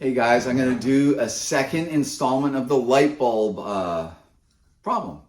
Hey guys, I'm going to do a second installment of the light bulb problem.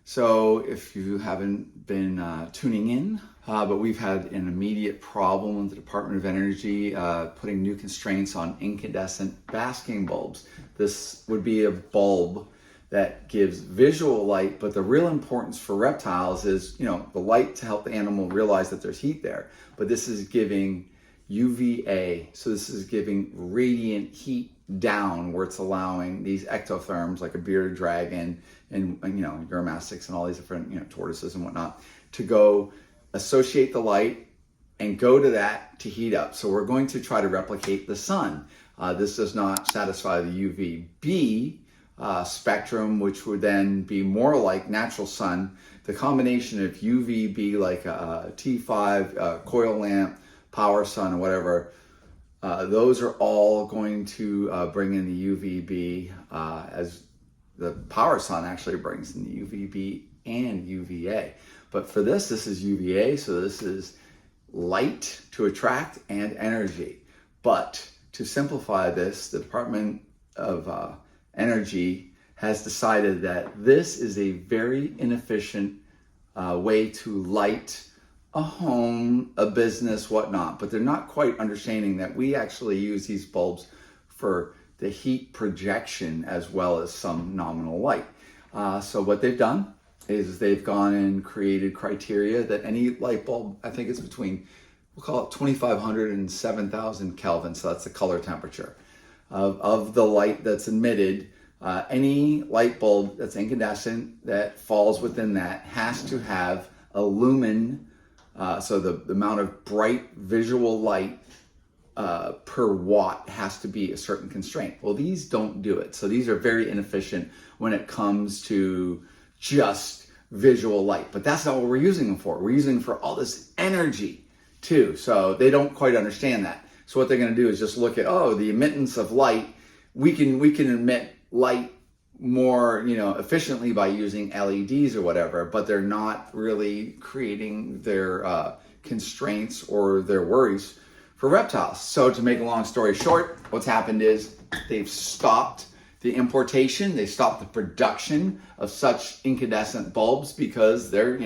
So if you haven't been tuning in, but we've had an immediate problem with the Department of Energy putting new constraints on incandescent basking bulbs. This would be a bulb that gives visual light, but the real importance for reptiles is, the light to help the animal realize that there's heat there. But this is giving UVA, so this is giving radiant heat down, where it's allowing these ectotherms like a bearded dragon and uromastyx and all these different tortoises and whatnot to go associate the light and go to that to heat up. So we're going to try to replicate the sun. This does not satisfy the UVB spectrum, which would then be more like natural sun. The combination of UVB, like a T5 coil lamp, power sun, or whatever, those are all going to bring in the UVB, as the power sun actually brings in the UVB and UVA. But for this is UVA, so this is light to attract and energy. But to simplify this, the Department of Energy has decided that this is a very inefficient way to light a home, a business, whatnot, but they're not quite understanding that we actually use these bulbs for the heat projection as well as some nominal light. So what they've done is they've gone and created criteria that any light bulb, I think it's between, we'll call it 2,500 and 7,000 Kelvin, so that's the color temperature of the light that's emitted. Any light bulb that's incandescent that falls within that has to have a lumen. So the amount of bright visual light per watt has to be a certain constraint. Well, these don't do it. So these are very inefficient when it comes to just visual light. But that's not what we're using them for. We're using them for all this energy too. So they don't quite understand that. So what they're going to do is just look at, the emittance of light. We can emit light more efficiently by using LEDs or whatever, but they're not really creating their constraints or their worries for reptiles. So to make a long story short, what's happened is they've stopped the importation, they stopped the production of such incandescent bulbs because they're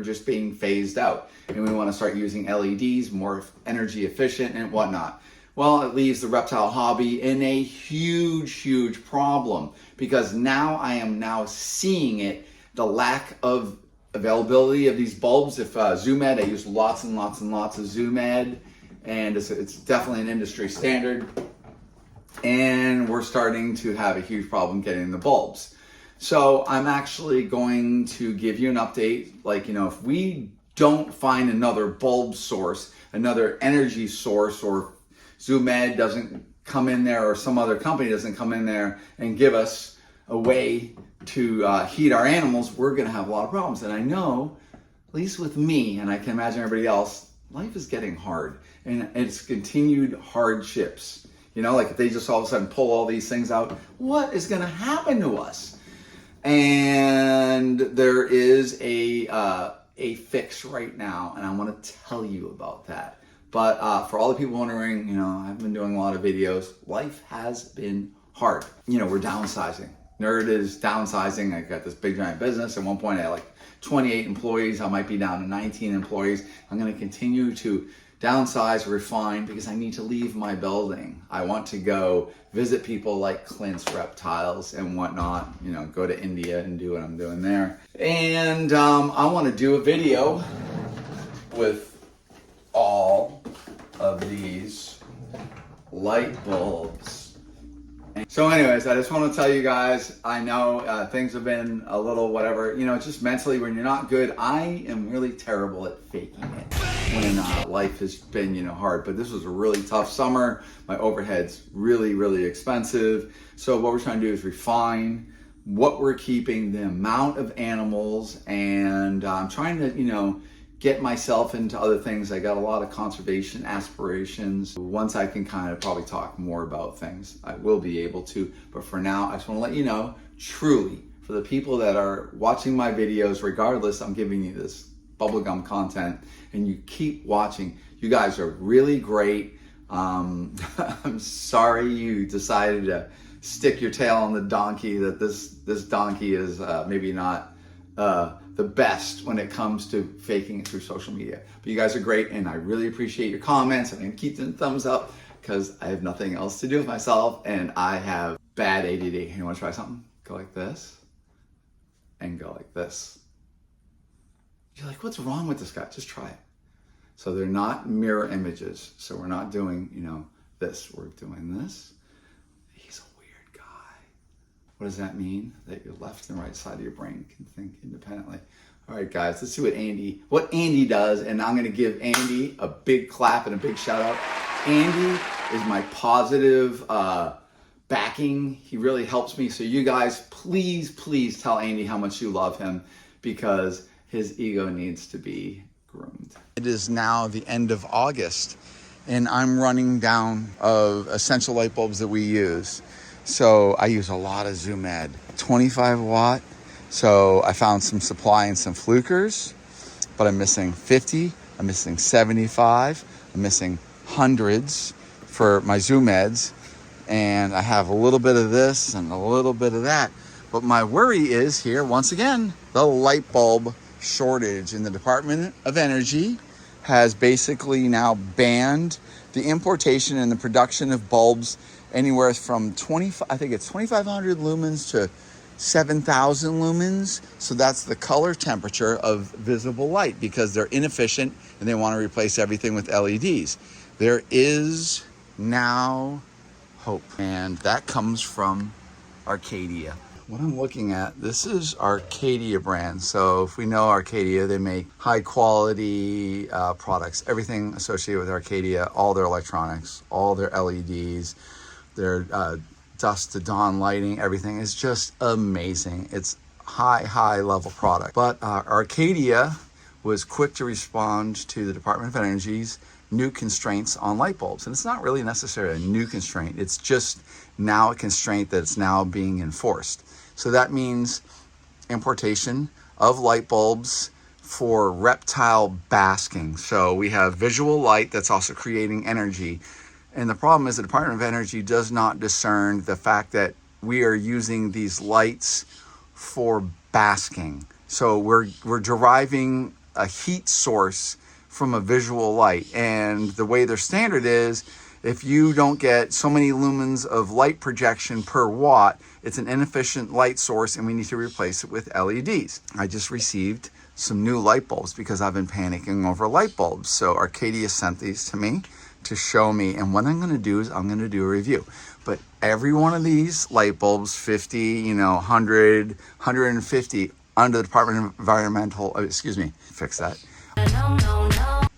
just being phased out, and we want to start using LEDs, more energy efficient and whatnot. Well, it leaves the reptile hobby in a huge problem, because now I am seeing it, the lack of availability of these bulbs. If Zoom Ed, I use lots and lots of Zoom Ed, and it's definitely an industry standard, and we're starting to have a huge problem getting the bulbs. So I'm actually going to give you an update, if we don't find another bulb source, another energy source, or Zoom Ed doesn't come in there, or some other company doesn't come in there and give us a way to heat our animals, we're going to have a lot of problems. And I know, at least with me, and I can imagine everybody else, life is getting hard, and it's continued hardships. If they just all of a sudden pull all these things out, what is going to happen to us? And there is a fix right now, and I want to tell you about that. But for all the people wondering, I've been doing a lot of videos. Life has been hard. We're downsizing. Nerd is downsizing. I got this big giant business. At one point I had 28 employees. I might be down to 19 employees. I'm going to continue to downsize, refine, because I need to leave my building. I want to go visit people like Clint's Reptiles and whatnot, go to India and do what I'm doing there. And I want to do a video with all of these light bulbs. So anyways, I just want to tell you guys, I know things have been a little whatever, just mentally when you're not good. I am really terrible at faking it when life has been, hard. But this was a really tough summer. My overhead's really expensive. So what we're trying to do is refine what we're keeping, the amount of animals, and I'm trying to, get myself into other things. I got a lot of conservation aspirations. Once I can kind of probably talk more about things, I will be able to. But for now, I just want to let you know, truly, for the people that are watching my videos, regardless, I'm giving you this bubblegum content, and you keep watching. You guys are really great. I'm sorry you decided to stick your tail on the donkey, that this donkey is maybe not the best when it comes to faking it through social media. But you guys are great, and I really appreciate your comments. I'm gonna keep them thumbs up because I have nothing else to do with myself, and I have bad ADD. You wanna try something? Go like this, and go like this. You're like, what's wrong with this guy? Just try it. So they're not mirror images. So we're not doing, this. We're doing this. He's a weird guy. What does that mean? That your left and right side of your brain can think independently. All right, guys, let's see what Andy does. And I'm gonna give Andy a big clap and a big shout out. Andy is my positive backing. He really helps me. So you guys, please tell Andy how much you love him, because his ego needs to be groomed. It is now the end of August, and I'm running down of essential light bulbs that we use. So I use a lot of Zoom Ed, 25 watt. So I found some supply in some flukers, but I'm missing 50, I'm missing 75, I'm missing hundreds for my Zoom Eds. And I have a little bit of this and a little bit of that. But my worry is here, once again, the light bulb shortage in the Department of Energy has basically now banned the importation and the production of bulbs anywhere from 2,500 lumens to 7,000 lumens. So that's the color temperature of visible light, because they're inefficient and they want to replace everything with LEDs. There is now hope, and that comes from Arcadia. What I'm looking at, this is Arcadia brand. So if we know Arcadia, they make high quality products, everything associated with Arcadia, all their electronics, all their LEDs, their dusk to dawn lighting, everything is just amazing. It's high level product. But Arcadia was quick to respond to the Department of Energy's new constraints on light bulbs. And it's not really necessarily a new constraint. It's just now a constraint that's now being enforced. So that means importation of light bulbs for reptile basking. So we have visual light that's also creating energy. And the problem is the Department of Energy does not discern the fact that we are using these lights for basking. So we're deriving a heat source from a visual light. And the way their standard is, if you don't get so many lumens of light projection per watt, it's an inefficient light source and we need to replace it with LEDs. I just received some new light bulbs because I've been panicking over light bulbs. So Arcadia sent these to me to show me, and what I'm gonna do is I'm gonna do a review. But every one of these light bulbs, 50, 100, 150, under the Department of Environmental, fix that.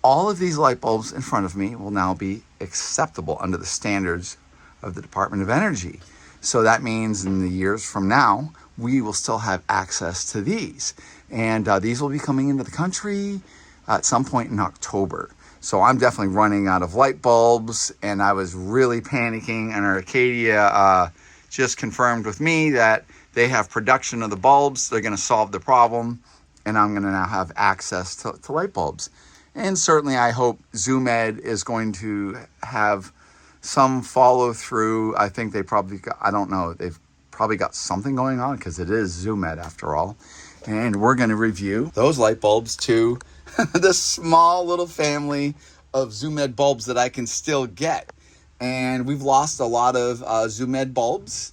All of these light bulbs in front of me will now be acceptable under the standards of the Department of Energy. So that means in the years from now, we will still have access to these. And these will be coming into the country at some point in October. So I'm definitely running out of light bulbs, and I was really panicking, and Arcadia just confirmed with me that they have production of the bulbs. They're gonna solve the problem, and I'm gonna now have access to light bulbs. And certainly I hope Zoom Ed is going to have some follow through. I think they probably got, I don't know, they've probably got something going on because it is Zoom Ed after all. And we're going to review those light bulbs to the small little family of Zoom Ed bulbs that I can still get. And we've lost a lot of Zoom Ed bulbs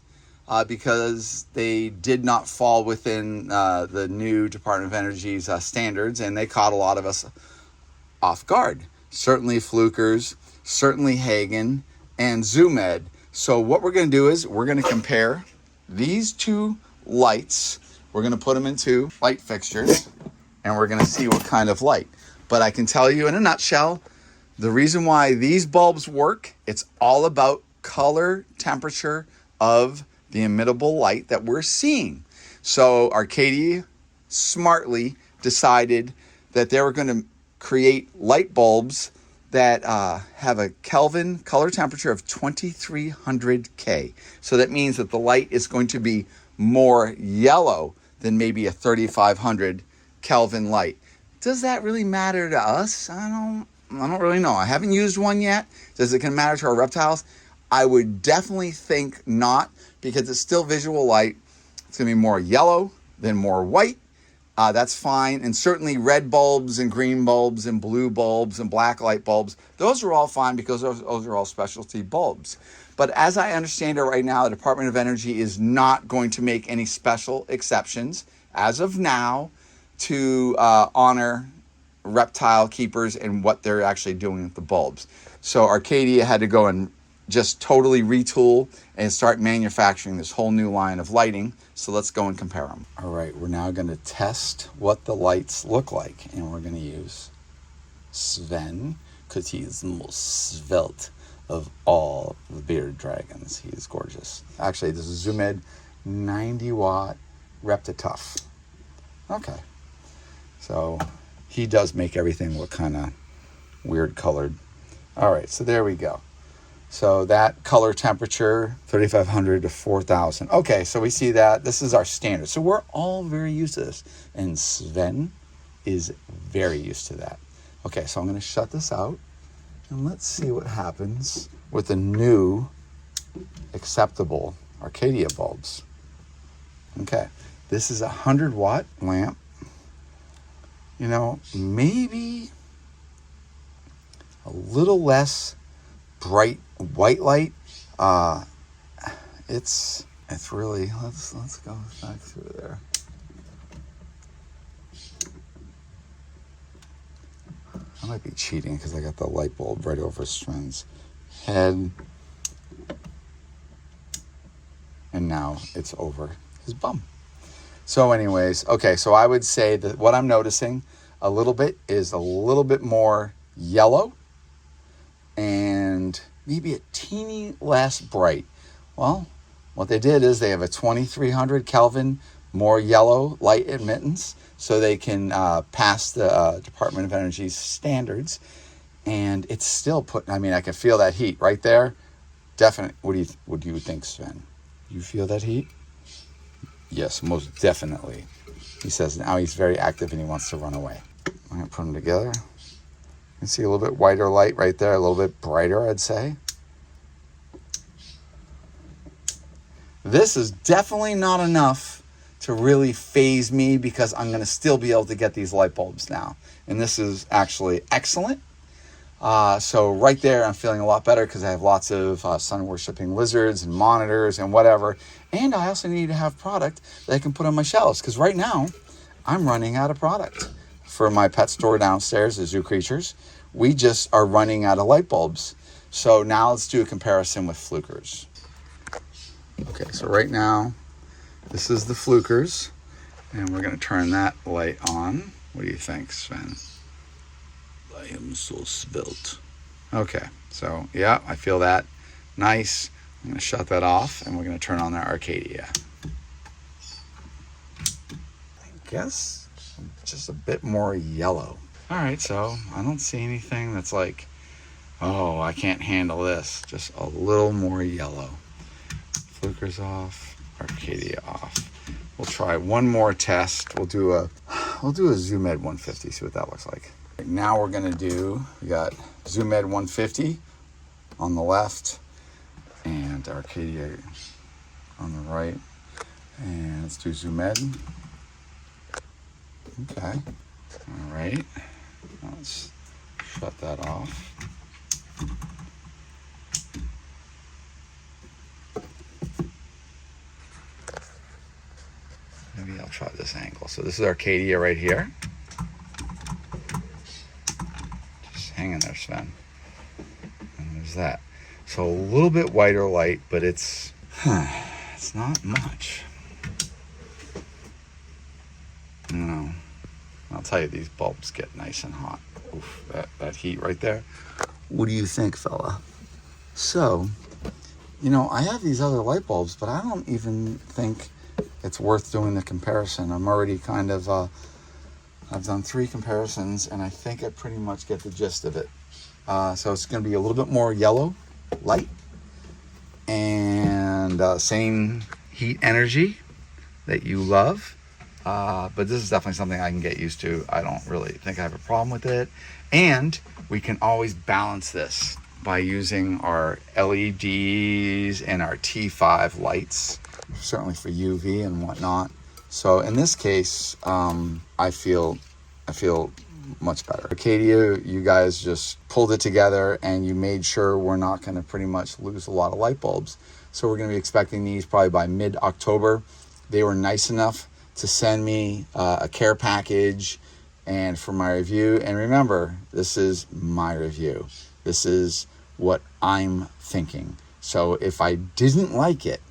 because they did not fall within the new Department of Energy's standards, and they caught a lot of us off guard. Certainly Flukers, certainly Hagen, and Zoom Ed. So what we're going to do is we're going to compare these two lights. We're going to put them into light fixtures, and we're going to see what kind of light. But I can tell you in a nutshell, the reason why these bulbs work, it's all about color temperature of the emittable light that we're seeing. So Arcadia smartly decided that they were going to create light bulbs that have a Kelvin color temperature of 2300 K. So that means that the light is going to be more yellow than maybe a 3500 Kelvin light. Does that really matter to us? I don't I don't really know. I haven't used one yet. Does it matter to our reptiles? I would definitely think not, because it's still visual light. It's going to be more yellow than more white. That's fine. And certainly red bulbs and green bulbs and blue bulbs and black light bulbs, those are all fine because those are all specialty bulbs. But as I understand it right now, the Department of Energy is not going to make any special exceptions as of now to honor reptile keepers and what they're actually doing with the bulbs. So Arcadia had to go and just totally retool and start manufacturing this whole new line of lighting. So let's go and compare them. All right, we're now going to test what the lights look like. And we're going to use Sven, because he's the most svelte of all the bearded dragons. He is gorgeous. Actually, this is Zoomed 90 watt Reptitough. Okay, so he does make everything look kind of weird colored. All right, so there we go. So that color temperature, 3,500 to 4,000. Okay, so we see that. This is our standard. So we're all very used to this. And Sven is very used to that. Okay, so I'm going to shut this out. And let's see what happens with the new acceptable Arcadia bulbs. Okay, this is a 100 watt lamp. You know, maybe a little less bright white light. It's really, let's go back through there. I might be cheating because I got the light bulb right over Sven's head, and now it's over his bum. So anyways, okay, so I would say that what I'm noticing a little bit is a little bit more yellow and maybe a teeny less bright. Well, what they did is they have a 2300 Kelvin more yellow light admittance, so they can pass the Department of Energy's standards. And it's still putting, I mean, I can feel that heat right there. Definitely. What do you think, Sven? You feel that heat? Yes, most definitely. He says now he's very active and he wants to run away. I'm going to put them together. You can see a little bit whiter light right there, a little bit brighter, I'd say. This is definitely not enough to really phase me, because I'm going to still be able to get these light bulbs now. And this is actually excellent. So right there, I'm feeling a lot better because I have lots of sun worshipping lizards and monitors and whatever. And I also need to have product that I can put on my shelves, because right now I'm running out of product for my pet store downstairs, the Zoo Creatures. We just are running out of light bulbs. So now let's do a comparison with Flukers. Okay, so right now, this is the Flukers, and we're going to turn that light on. What do you think, Sven? I am so svelte. Okay, so yeah, I feel that. Nice. I'm going to shut that off, and we're going to turn on our Arcadia. I guess just a bit more yellow. All right, so I don't see anything that's like, oh, I can't handle this. Just a little more yellow. Flukers off, Arcadia off. We'll try one more test. We'll do a Zoomed 150, see what that looks like. Now we're gonna we got Zoomed 150 on the left and Arcadia on the right. And let's do Zoomed. Okay, all right. Let's shut that off. Maybe I'll try this angle. So this is Arcadia right here. Just hang in there, Sven. And there's that. So a little bit whiter light, but it's not much. No. I'll tell you, these bulbs get nice and hot. Oof, that heat right there. What do you think, fella? So, you know, I have these other light bulbs, but I don't even think it's worth doing the comparison. I'm already kind of, I've done 3 comparisons, and I think I pretty much get the gist of it. So it's going to be a little bit more yellow light, and same heat energy that you love. but this is definitely something I can get used to. I don't really think I have a problem with it. And we can always balance this by using our LEDs and our T5 lights, certainly for UV and whatnot. So in this case, I feel much better. Arcadia, you guys just pulled it together and you made sure we're not going to pretty much lose a lot of light bulbs. So we're going to be expecting these probably by mid-October. They were nice enough to send me a care package and for my review. And remember, this is my review. This is what I'm thinking. So if I didn't like it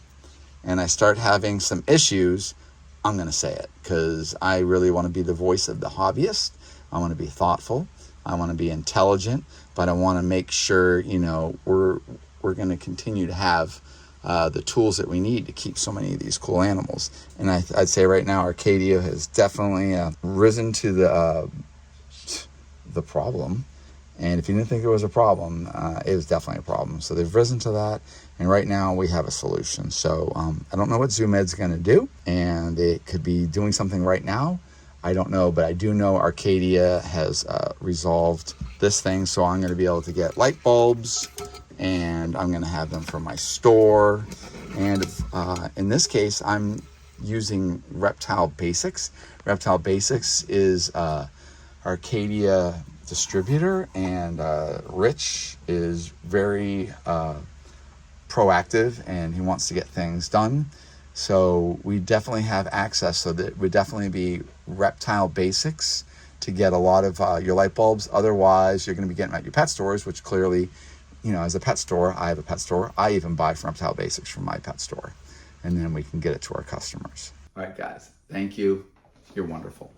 and I start having some issues, I'm going to say it, because I really want to be the voice of the hobbyist. I want to be thoughtful. I want to be intelligent, but I want to make sure, you know, we're going to continue to have the tools that we need to keep so many of these cool animals. And I'd say right now, Arcadia has definitely risen to the problem. And if you didn't think there was a problem, it was definitely a problem. So they've risen to that. And right now we have a solution. So I don't know what ZoomEd's going to do. And it could be doing something right now. I don't know. But I do know Arcadia has resolved this thing. So I'm going to be able to get light bulbs. And I'm going to have them for my store. And in this case, I'm using Reptile Basics. Reptile Basics is Arcadia distributor, and Rich is very proactive and he wants to get things done. So we definitely have access, so that would definitely be Reptile Basics to get a lot of your light bulbs. Otherwise, you're going to be getting them at your pet stores, which clearly, you know, as a pet store, I have a pet store. I even buy from Reptile Basics from my pet store. And then we can get it to our customers. All right, guys. Thank you. You're wonderful.